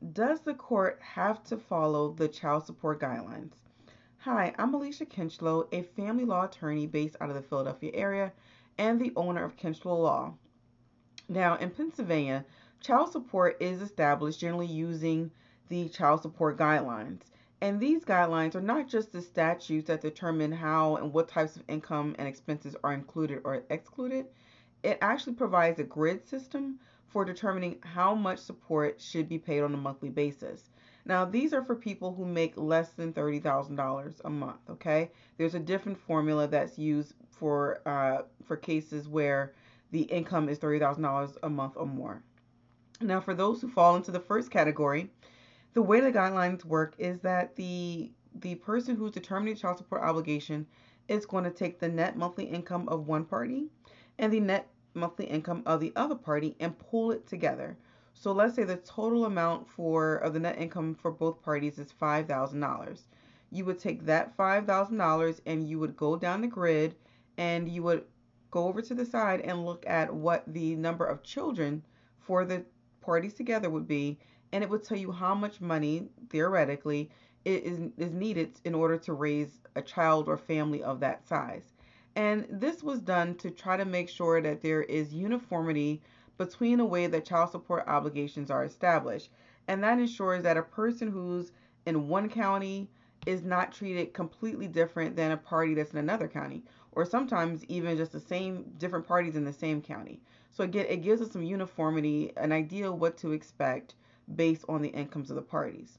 Does the court have to follow the child support guidelines? Hi, I'm Alicia Kinchlow, a family law attorney based out of the Philadelphia area and the owner of Kinchlow Law. Now, in Pennsylvania, child support is established generally using the child support guidelines. And these guidelines are not just the statutes that determine how and what types of income and expenses are included or excluded. It actually provides a grid system for determining how much support should be paid on a monthly basis. Now, these are for people who make less than $30,000 a month. Okay, there's a different formula that's used for cases where the income is $30,000 a month or more. Now, for those who fall into the first category, the way the guidelines work is that the person who's determining child support obligation is going to take the net monthly income of one party and the net monthly income of the other party and pull it together. So let's say the total amount for of the net income for both parties is $5,000. You would take that $5,000 and you would go down the grid and you would go over to the side and look at what the number of children for the parties together would be, and it would tell you how much money theoretically is needed in order to raise a child or family of that size. And this was done to try to make sure that there is uniformity between the way that child support obligations are established. And that ensures that a person who's in one county is not treated completely different than a party that's in another county, or sometimes even just the same different parties in the same county. So again, it gives us some uniformity, an idea of what to expect based on the incomes of the parties.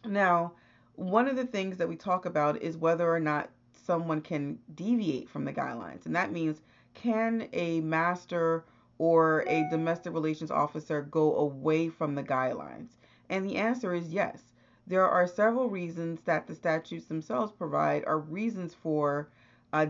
Now, one of the things that we talk about is whether or not someone can deviate from the guidelines. And that means, can a master or a domestic relations officer go away from the guidelines? And the answer is yes. There are several reasons that the statutes themselves provide are reasons for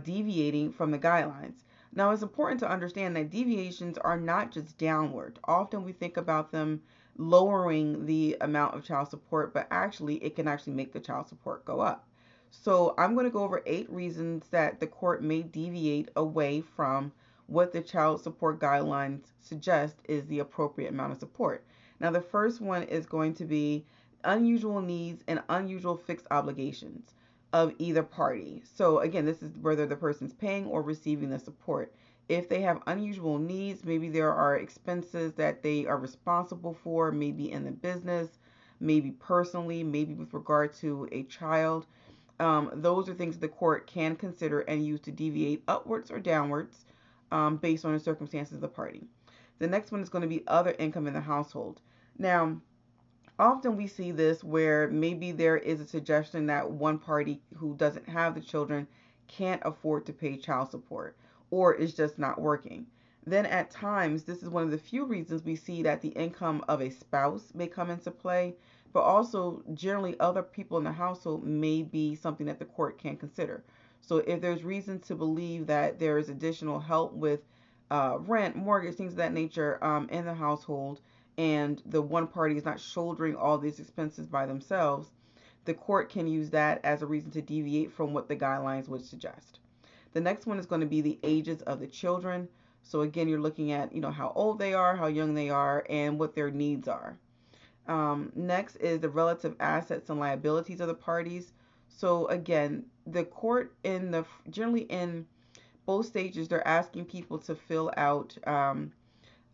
deviating from the guidelines. Now, it's important to understand that deviations are not just downward. Often we think about them lowering the amount of child support, but actually it can actually make the child support go up. So I'm going to go over 8 reasons that the court may deviate away from what the child support guidelines suggest is the appropriate amount of support. Now, the first one is going to be unusual needs and unusual fixed obligations of either party. So again, this is whether the person's paying or receiving the support. If they have unusual needs, maybe there are expenses that they are responsible for, maybe in the business, maybe personally, maybe with regard to a child. Those are things the court can consider and use to deviate upwards or downwards based on the circumstances of the party. The next one is going to be other income in the household. Now, often we see this where maybe there is a suggestion that one party who doesn't have the children can't afford to pay child support or is just not working. Then at times, this is one of the few reasons we see that the income of a spouse may come into play, but also generally other people in the household may be something that the court can consider. So if there's reason to believe that there is additional help with rent, mortgage, things of that nature in the household, and the one party is not shouldering all these expenses by themselves, the court can use that as a reason to deviate from what the guidelines would suggest. The next one is going to be the ages of the children. So again, you're looking at, how old they are, how young they are, and what their needs are. Next is the relative assets and liabilities of the parties. So again, the court generally in both stages, they're asking people to fill out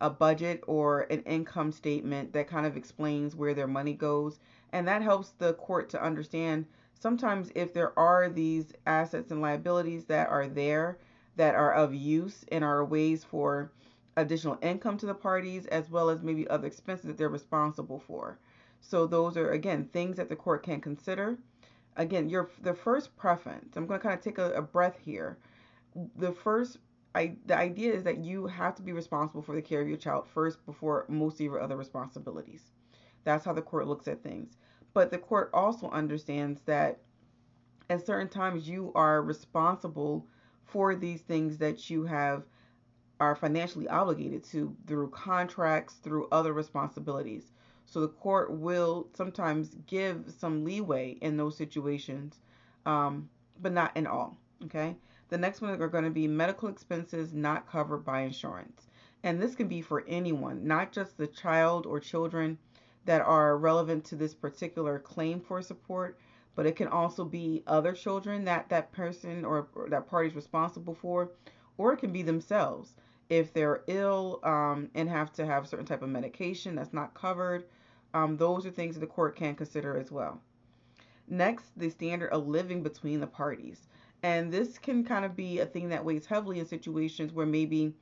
a budget or an income statement that kind of explains where their money goes. And that helps the court to understand sometimes if there are these assets and liabilities that are there that are of use and are ways for additional income to the parties, as well as maybe other expenses that they're responsible for. So those are, again, things that the court can consider. Again, the first preference, I'm going to kind of take a breath here. The idea is that you have to be responsible for the care of your child first before most of your other responsibilities. That's how the court looks at things. But the court also understands that at certain times you are responsible for these things that you have are financially obligated to through contracts, through other responsibilities. So the court will sometimes give some leeway in those situations, but not in all. Okay. The next one are going to be medical expenses not covered by insurance. And this can be for anyone, not just the child or children that are relevant to this particular claim for support, but it can also be other children that that person or that party is responsible for, or it can be themselves if they're ill and have to have certain type of medication that's not covered. Those are things that the court can consider as well. Next, the standard of living between the parties. And this can kind of be a thing that weighs heavily in situations where maybe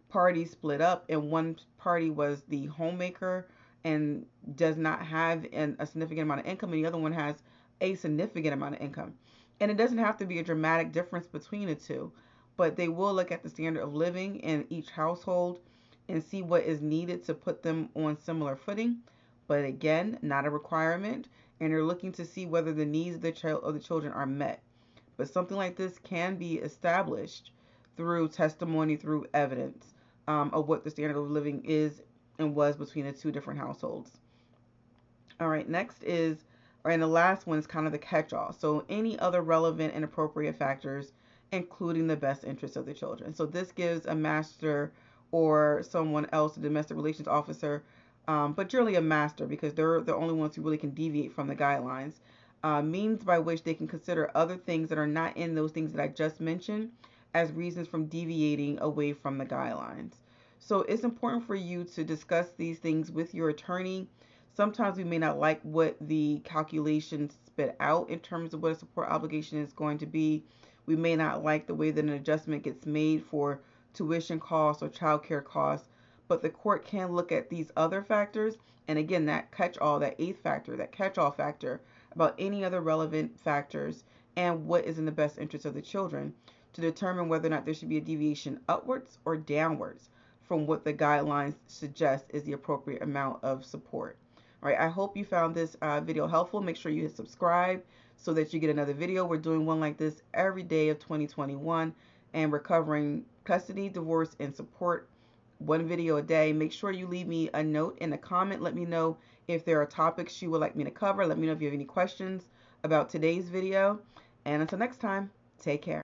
parties split up and one party was the homemaker and does not have a significant amount of income, and the other one has a significant amount of income. And it doesn't have to be a dramatic difference between the two, but they will look at the standard of living in each household and see what is needed to put them on similar footing. But again, not a requirement, and they're looking to see whether the needs of the children are met. But something like this can be established through testimony, through evidence of what the standard of living is and was between the two different households. All right, next is, and the last one is kind of the catch-all. So any other relevant and appropriate factors, including the best interest of the children. So this gives a master or someone else, a domestic relations officer, but generally a master because they're the only ones who really can deviate from the guidelines. Means by which they can consider other things that are not in those things that I just mentioned as reasons from deviating away from the guidelines. So it's important for you to discuss these things with your attorney. Sometimes we may not like what the calculations spit out in terms of what a support obligation is going to be. We may not like the way that an adjustment gets made for tuition costs or childcare costs, but the court can look at these other factors. And again, that catch-all, that eighth factor, that catch-all factor, about any other relevant factors and what is in the best interest of the children to determine whether or not there should be a deviation upwards or downwards from what the guidelines suggest is the appropriate amount of support. All right, I hope you found this video helpful. Make sure you hit subscribe so that you get another video. We're doing one like this every day of 2021, and we're covering custody, divorce, and support, one video a day. Make sure you leave me a note in a comment. Let me know if there are topics you would like me to cover. Let me know if you have any questions about today's video. And until next time, take care.